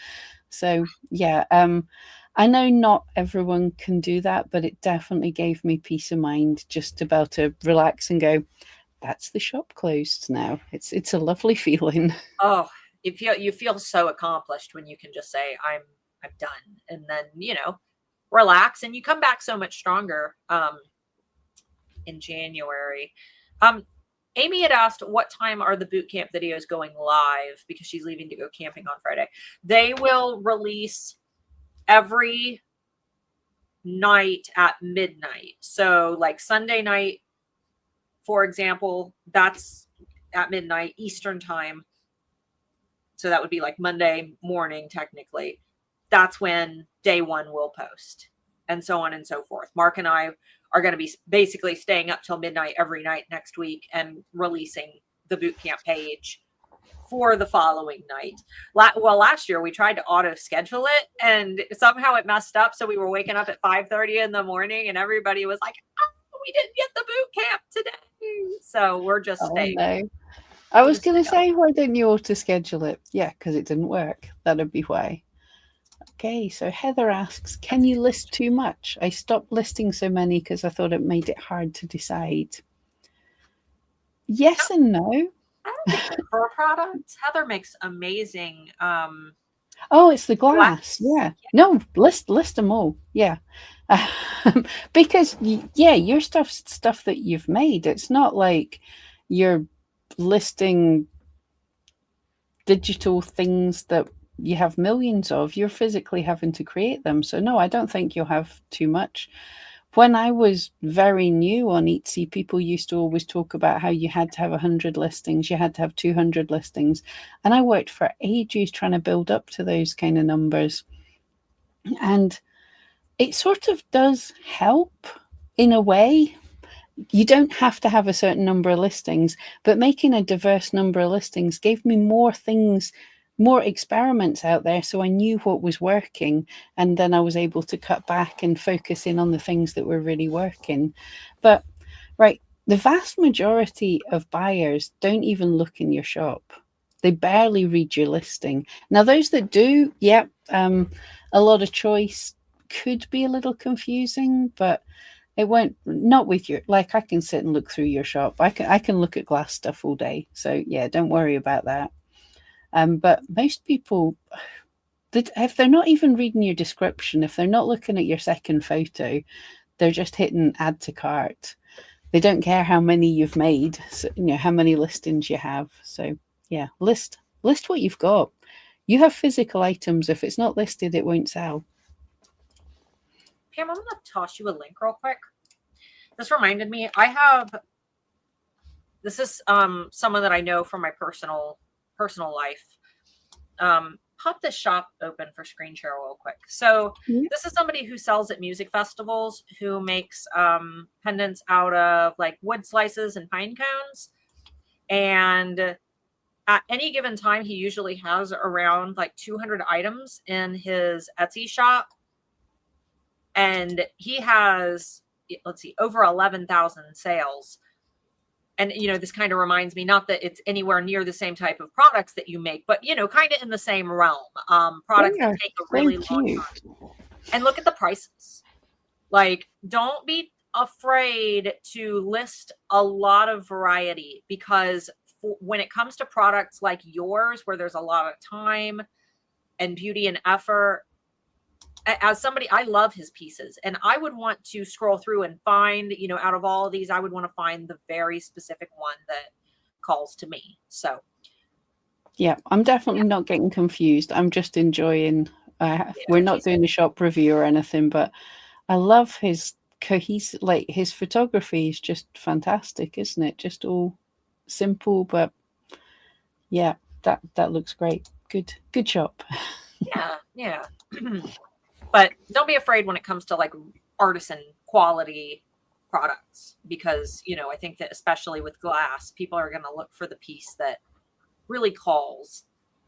So yeah, I know not everyone can do that, but it definitely gave me peace of mind just to be able to relax and go, that's the shop closed now. It's a lovely feeling. Oh, you feel so accomplished when you can just say, I'm done. And then, relax, and you come back so much stronger in January. Amy had asked, what time are the boot camp videos going live? Because she's leaving to go camping on Friday. They will release every night at midnight. So like Sunday night, for example, that's at midnight Eastern time. So that would be like Monday morning, technically. That's when day one will post, and so on and so forth. Mark and I are going to be basically staying up till midnight every night next week and releasing the bootcamp page for the following night. Well, last year we tried to auto schedule it and somehow it messed up. So we were waking up at 5:30 in the morning and everybody was like, oh, we didn't get the boot camp today. So we're just Oh staying. no. I was Just going to stay say, why didn't you auto schedule it? Yeah, because it didn't work. That'd be why. Okay, so Heather asks, can you list too much? I stopped listing so many because I thought it made it hard to decide. Yes and no. I don't think decor products. Heather makes amazing Oh, it's the glass. glass. Yeah. No, list them all. Yeah. Because yeah, your stuff that you've made. It's not like you're listing digital things that you have millions of. You're physically having to create them. So no, I don't think you'll have too much. When I was very new on Etsy, people used to always talk about how you had to have 100 listings, you had to have 200 listings. And I worked for ages trying to build up to those kind of numbers. And it sort of does help in a way. You don't have to have a certain number of listings, but making a diverse number of listings gave me more things, more experiments out there, so I knew what was working, and then I was able to cut back and focus in on the things that were really working. But right, the vast majority of buyers don't even look in your shop. They barely read your listing. Now those that do, yeah, a lot of choice could be a little confusing, but it won't, not with your, like I can sit and look through your shop. I can look at glass stuff all day. So yeah, don't worry about that. But most people, if they're not even reading your description, if they're not looking at your second photo, they're just hitting add to cart. They don't care how many you've made, so, you know, how many listings you have. So yeah, list what you've got. You have physical items. If it's not listed, it won't sell. Pam, I'm going to toss you a link real quick. This reminded me, this is someone that I know from my personal life. Pop this shop open for screen share real quick. So this is somebody who sells at music festivals, who makes pendants out of like wood slices and pine cones. And at any given time, he usually has around like 200 items in his Etsy shop. And he has, let's see, over 11,000 sales. And, you know, this kind of reminds me, not that it's anywhere near the same type of products that you make, but, you know, kind of in the same realm. Products that take a really long time. And look at the prices. Like, don't be afraid to list a lot of variety, because when it comes to products like yours, where there's a lot of time and beauty and effort, as somebody, I love his pieces, and I would want to scroll through and find, you know, out of all of these, I would want to find the very specific one that calls to me. So yeah, I'm definitely not getting confused. I'm just enjoying, we're not doing a shop review or anything, but I love his cohesive, like his photography is just fantastic, isn't it? Just all simple, but yeah, that looks great. Good shop. Yeah. But don't be afraid when it comes to like artisan quality products, because, you know, I think that especially with glass, people are going to look for the piece that really calls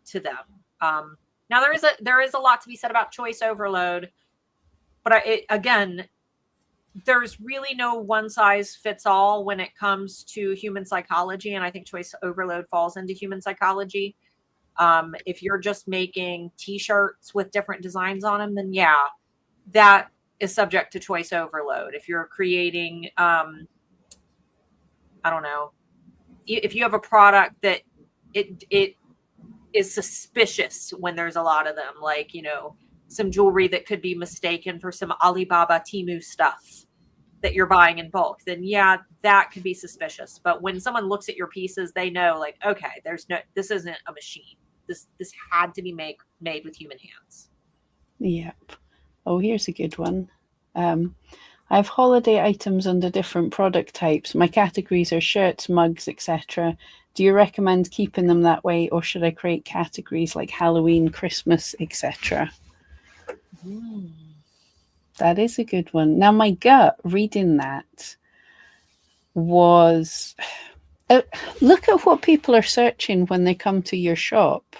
to them. Now there is a lot to be said about choice overload, but again, there's really no one size fits all when it comes to human psychology. And I think choice overload falls into human psychology. If you're just making t-shirts with different designs on them, then yeah, that is subject to choice overload. If you're creating, I don't know, if you have a product that it is suspicious when there's a lot of them, like, you know, some jewelry that could be mistaken for some Alibaba Temu stuff that you're buying in bulk, then yeah, that could be suspicious. But when someone looks at your pieces, they know, like, okay, this isn't a machine. This had to be made with human hands. Yep. Oh, here's a good one. I have holiday items under different product types. My categories are shirts, mugs, etc. Do you recommend keeping them that way, or should I create categories like Halloween, Christmas, etc.? That is a good one. Now, my gut reading that was, Look at what people are searching when they come to your shop.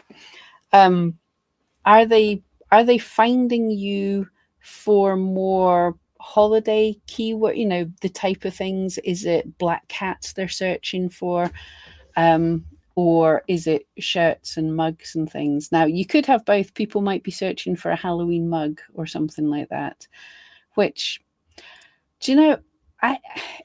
Are they finding you for more holiday keyword? You know, the type of things. Is it black cats they're searching for? Or is it shirts and mugs and things? Now, you could have both. People might be searching for a Halloween mug or something like that, which, do you know,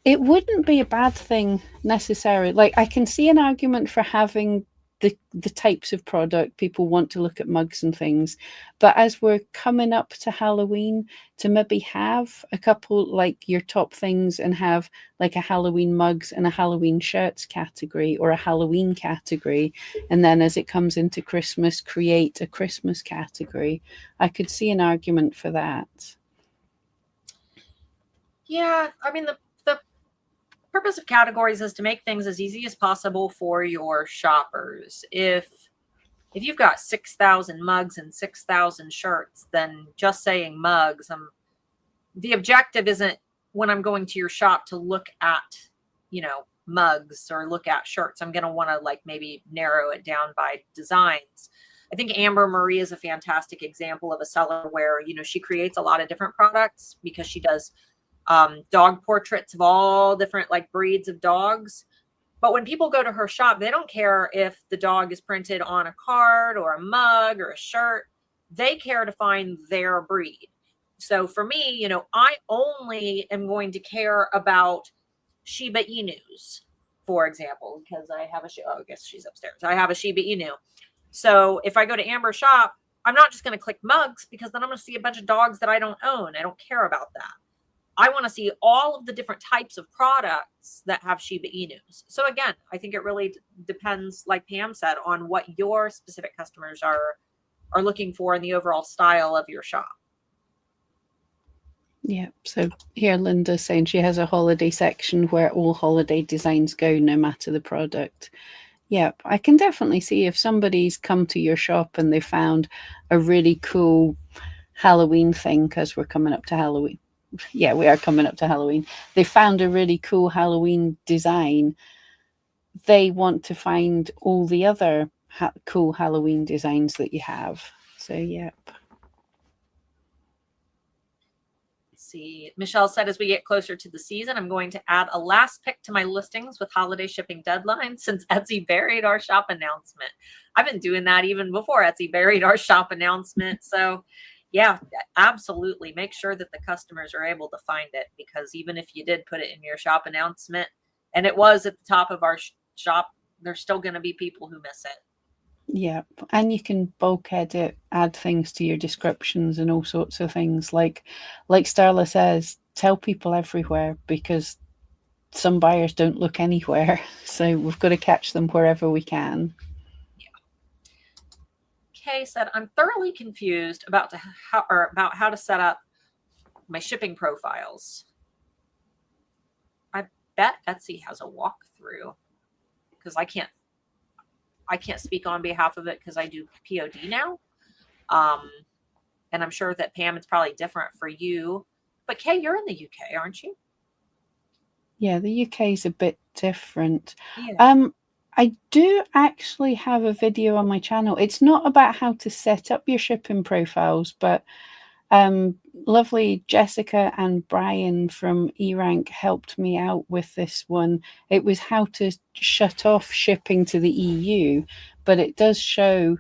it wouldn't be a bad thing necessarily. Like, I can see an argument for having the types of product people want to look at mugs and things, but as we're coming up to Halloween, to maybe have a couple like your top things and have like a Halloween mugs and a Halloween shirts category or a Halloween category, and then as it comes into Christmas, create a Christmas category. I could see an argument for that. Yeah, I mean, the purpose of categories is to make things as easy as possible for your shoppers. If you've got 6,000 mugs and 6,000 shirts, then just saying mugs, the objective isn't when I'm going to your shop to look at, you know, mugs or look at shirts. I'm going to want to like maybe narrow it down by designs. I think Amber Marie is a fantastic example of a seller where, you know, she creates a lot of different products because she does dog portraits of all different like breeds of dogs. But when people go to her shop, they don't care if the dog is printed on a card or a mug or a shirt. They care to find their breed. So for me, you know, I only am going to care about Shiba Inus, for example, because I have I guess she's upstairs. I have a Shiba Inu. So if I go to Amber's shop, I'm not just going to click mugs because then I'm going to see a bunch of dogs that I don't own. I don't care about that. I want to see all of the different types of products that have Shiba Inus. So again, I think it really depends, like Pam said, on what your specific customers are looking for in the overall style of your shop. Yeah. So here Linda's saying she has a holiday section where all holiday designs go, no matter the product. Yeah, I can definitely see if somebody's come to your shop and they found a really cool Halloween thing, because we're coming up to Halloween. Yeah, we are coming up to Halloween. They found a really cool Halloween design. They want to find all the other cool Halloween designs that you have. So, yep. See, Michelle said, as we get closer to the season, I'm going to add a last pick to my listings with holiday shipping deadlines since Etsy buried our shop announcement. I've been doing that even before Etsy buried our shop announcement. So yeah, absolutely. Make sure that the customers are able to find it, because even if you did put it in your shop announcement and it was at the top of our shop, there's still going to be people who miss it. Yeah, and you can bulk edit, add things to your descriptions and all sorts of things. Like Starla says, tell people everywhere, because some buyers don't look anywhere. So we've got to catch them wherever we can. Yeah. Kay said, I'm thoroughly confused about how to set up my shipping profiles. I bet Etsy has a walkthrough, because I can't speak on behalf of it because I do POD now. And I'm sure that Pam, it's probably different for you. But Kay, you're in the UK, aren't you? Yeah, the UK is a bit different. Yeah. I do actually have a video on my channel. It's not about how to set up your shipping profiles, but lovely Jessica and Brian from eRank helped me out with this one. It was how to shut off shipping to the EU, but it does show,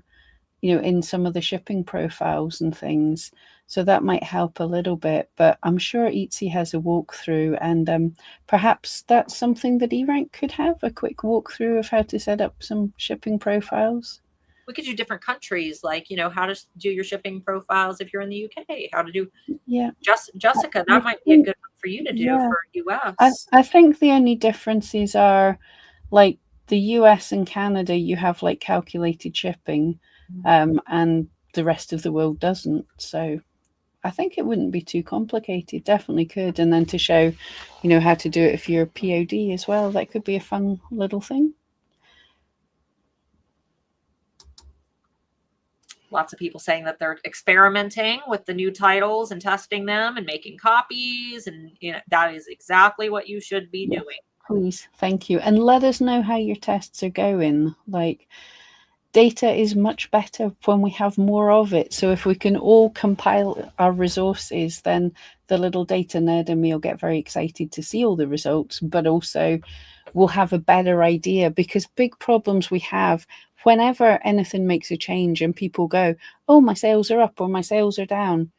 you know, in some of the shipping profiles and things. So that might help a little bit, but I'm sure Etsy has a walkthrough, and perhaps that's something that eRank could have, a quick walkthrough of how to set up some shipping profiles. We could do different countries, like, you know, how to do your shipping profiles if you're in the UK, how to do. Yeah. Jessica, that might be a good one for you to do for US. I think the only differences are, like, the US and Canada, you have like calculated shipping, and the rest of the world doesn't. So I think it wouldn't be too complicated. Definitely could. And then to show, you know, how to do it if you're POD as well, that could be a fun little thing. Lots of people saying that they're experimenting with the new titles and testing them and making copies. And, you know, that is exactly what you should be doing. Please, thank you. And let us know how your tests are going. Like, data is much better when we have more of it. So if we can all compile our resources, then the little data nerd in me will get very excited to see all the results, but also we'll have a better idea, because big problems we have whenever anything makes a change and people go, oh, my sales are up or my sales are down.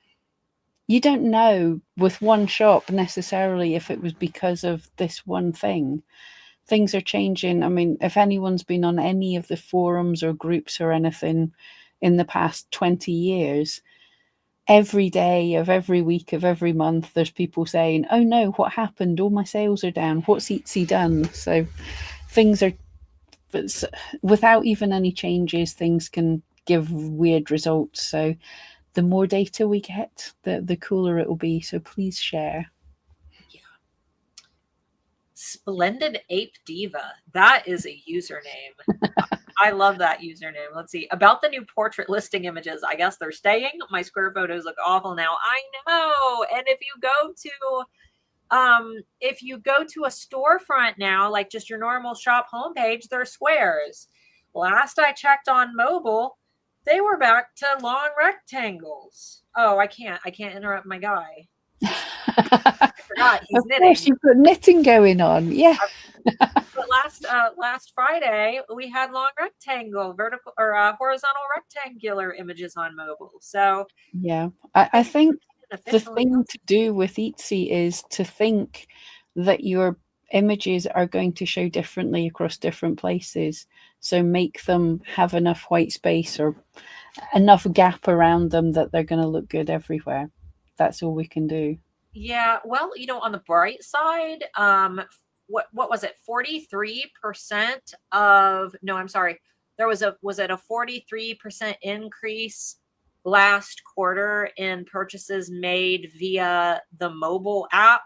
You don't know with one shop necessarily if it was because of this one thing. Things are changing. I mean, if anyone's been on any of the forums or groups or anything in the past 20 years, every day of every week of every month, there's people saying, oh no, what happened? All my sales are down. What's Etsy done? So things are, without even any changes, things can give weird results. So the more data we get, the cooler it will be. So please share. Splendid Ape Diva. That is a username. I love that username. Let's see. About the new portrait listing images. I guess they're staying. My square photos look awful now. I know. And if you go to a storefront now, like just your normal shop homepage, they're squares. Last I checked on mobile, they were back to long rectangles. Oh, I can't interrupt my guy. I forgot he's Of knitting. course, you've got knitting going on. Yeah. But last Friday we had long rectangle, vertical or horizontal rectangular images on mobile. So yeah, I think the thing to do with Etsy is to think that your images are going to show differently across different places. So make them have enough white space or enough gap around them that they're going to look good everywhere. That's all we can do. Yeah, well, on the bright side, what was it? 43% of no, I'm sorry. There was a 43% increase last quarter in purchases made via the mobile app.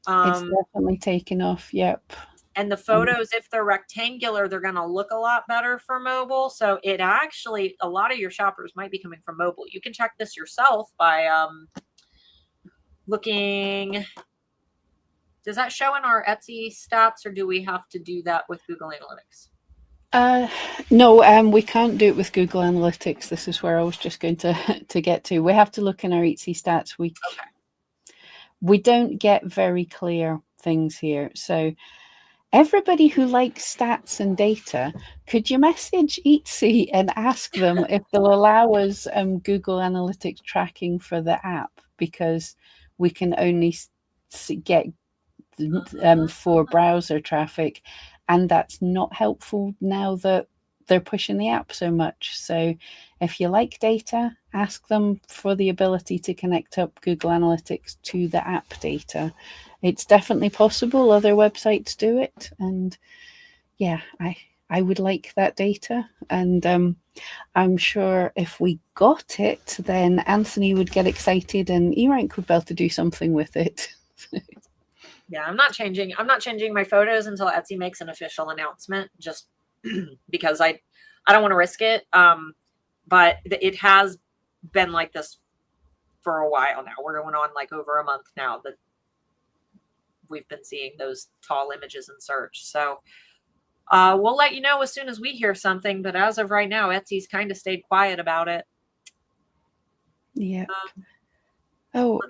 It's definitely taken off. Yep. And the photos, if they're rectangular, they're going to look a lot better for mobile. So it actually, a lot of your shoppers might be coming from mobile. You can check this yourself by looking. Does that show in our Etsy stats, or do we have to do that with Google Analytics? No, we can't do it with Google Analytics. This is where I was just going to get to. We have to look in our Etsy stats. We don't get very clear things here. So everybody who likes stats and data, could you message Etsy and ask them if they'll allow us Google Analytics tracking for the app, because we can only get for browser traffic, and that's not helpful now that they're pushing the app so much. So if you like data, ask them for the ability to connect up Google Analytics to the app data. It's definitely possible. Other websites do it. And yeah, I would like that data. And I'm sure if we got it, then Anthony would get excited and eRank would be able to do something with it. Yeah, I'm not changing my photos until Etsy makes an official announcement, just because I don't want to risk it. But it has been like this for a while now. We're going on like over a month now that we've been seeing those tall images in search. So we'll let you know as soon as we hear something. But as of right now, Etsy's kind of stayed quiet about it. Yeah.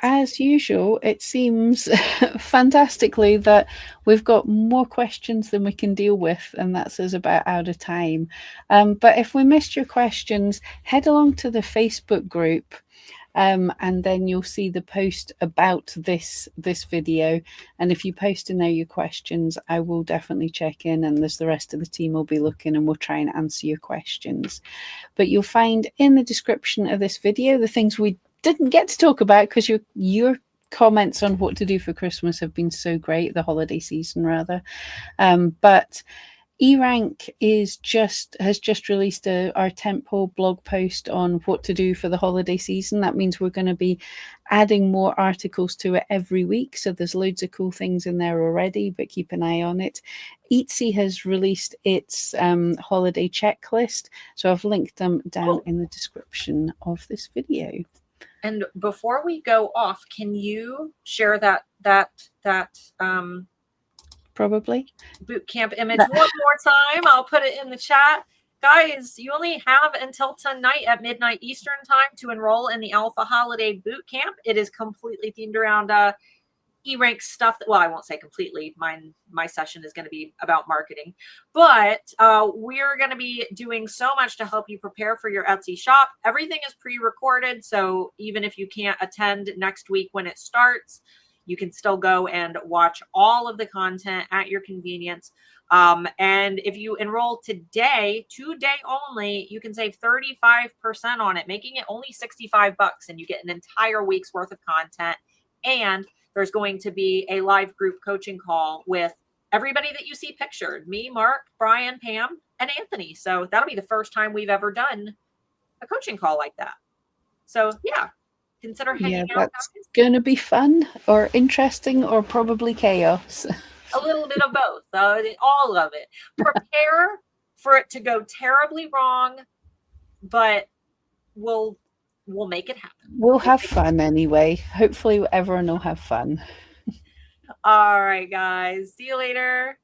As usual, it seems fantastically that we've got more questions than we can deal with, and that's us about out of time. But if we missed your questions, head along to the Facebook group, and then you'll see the post about this video. And if you post in there your questions, I will definitely check in, and there's the rest of the team will be looking, and we'll try and answer your questions. But you'll find in the description of this video the things we didn't get to talk about, because your comments on what to do for Christmas have been so great, the holiday season rather. But eRank has just released our tentpole blog post on what to do for the holiday season. That means we're going to be adding more articles to it every week. So there's loads of cool things in there already, but keep an eye on it. Etsy has released its holiday checklist. So I've linked them down in the description of this video. And before we go off, can you share that probably. Boot camp image one more time. I'll put it in the chat. Guys, you only have until tonight at midnight Eastern time to enroll in the Alpha Holiday Boot Camp. It is completely themed around eRank stuff. Well, I won't say completely. My session is going to be about marketing, but we're going to be doing so much to help you prepare for your Etsy shop. Everything is pre-recorded, so even if you can't attend next week when it starts, you can still go and watch all of the content at your convenience. And if you enroll today only, you can save 35% on it, making it only $65, and you get an entire week's worth of content. And there's going to be a live group coaching call with everybody that you see pictured: me, Mark, Brian, Pam, and Anthony. So that'll be the first time we've ever done a coaching call like that. So yeah, consider hanging out. That's going to be fun or interesting or probably chaos. A little bit of both, all of it. Prepare for it to go terribly wrong, but we'll make it happen. We'll have fun anyway. Hopefully everyone will have fun. All right, guys. See you later.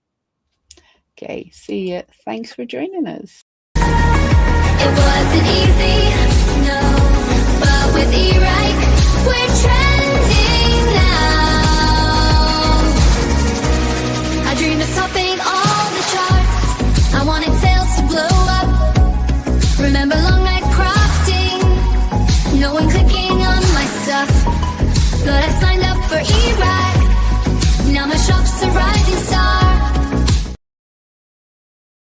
Okay, see you. Thanks for joining us. It wasn't easy, no, but with eRank, we're trending now. I dreamed of topping all the charts. I wanted sales to blow up. Remember long nights crafting, no one clicking on my stuff. But I signed up for eRank. Now my shop's a rising star.